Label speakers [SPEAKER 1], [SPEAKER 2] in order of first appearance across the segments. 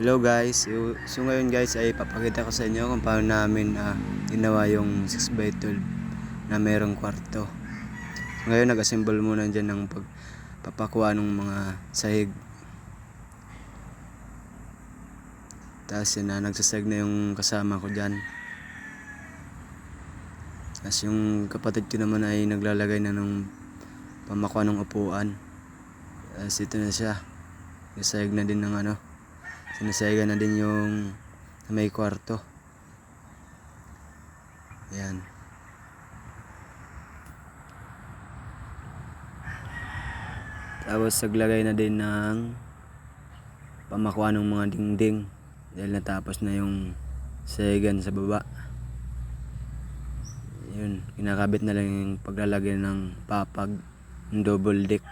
[SPEAKER 1] Hello guys, so ngayon guys ay papakita ko sa inyo kung paano namin ginawa yung 6x12 na merong kwarto. So ngayon nag-assemble muna dyan ng pagpapakuha ng mga sahig. Tapos yun nagsasahig na yung kasama ko dyan. Tapos yung kapatid ko naman ay naglalagay na ng pamakuha ng upuan. Tapos ito na siya, nasahig na din ng sinasayagan na din yung may kwarto. Ayan. Tapos naglagay na din ng pamakuha ng mga dingding dahil natapos na yung sayagan sa baba. Yun, kinakabit na lang yung paglalagay ng papag ng double deck.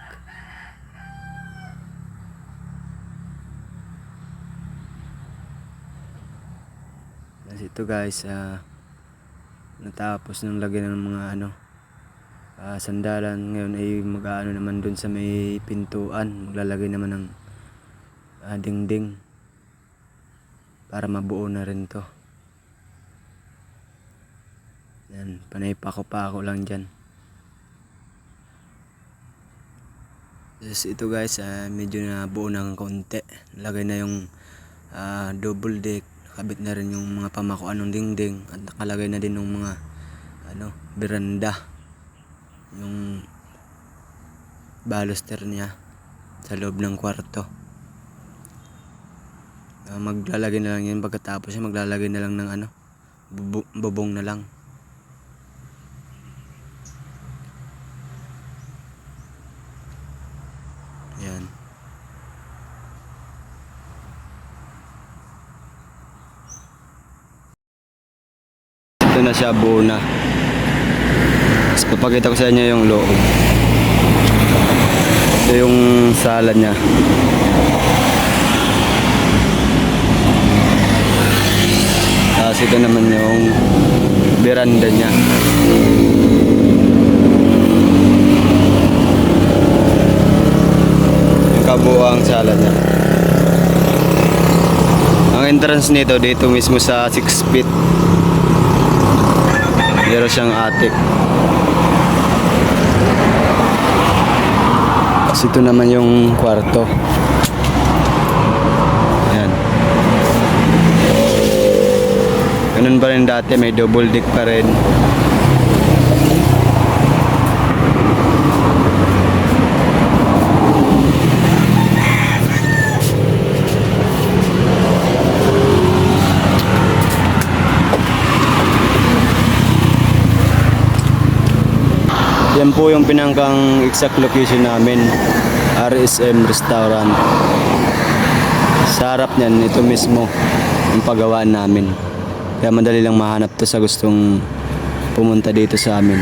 [SPEAKER 1] Ito guys, natapos ng lagyan ng mga sandalan. Ngayon ay mag-aano naman dun sa may pintuan, maglalagay naman ng dingding para mabuo na rin to. Yan, panay pako-pako lang dyan. Ito guys, medyo nabuo ng konti. Lagay na yung double deck. Nakabit na rin yung mga pamakuan ng dingding at nakalagay na din ng mga beranda, yung baluster niya sa loob ng kwarto. Maglalagay na lang yan pagkatapos maglalagay na lang ng bubong na lang. Yan. Ito na siya, buo na. Tapos papakita ko sa inyo yung loob. Ito yung sala niya. Tapos ito naman yung veranda niya. Yung kabuuang sala niya. Ang entrance nito dito mismo sa 6 feet. Meron siyang attic. Tapos ito naman yung kwarto. Ayan. Ganun pa rin dati, may double deck pa rin. Yan po yung pinangkang exact location namin, RSM Restaurant. Sa harap niyan, ito mismo yung paggawaan namin. Kaya madali lang mahanap to sa gustong pumunta dito sa amin.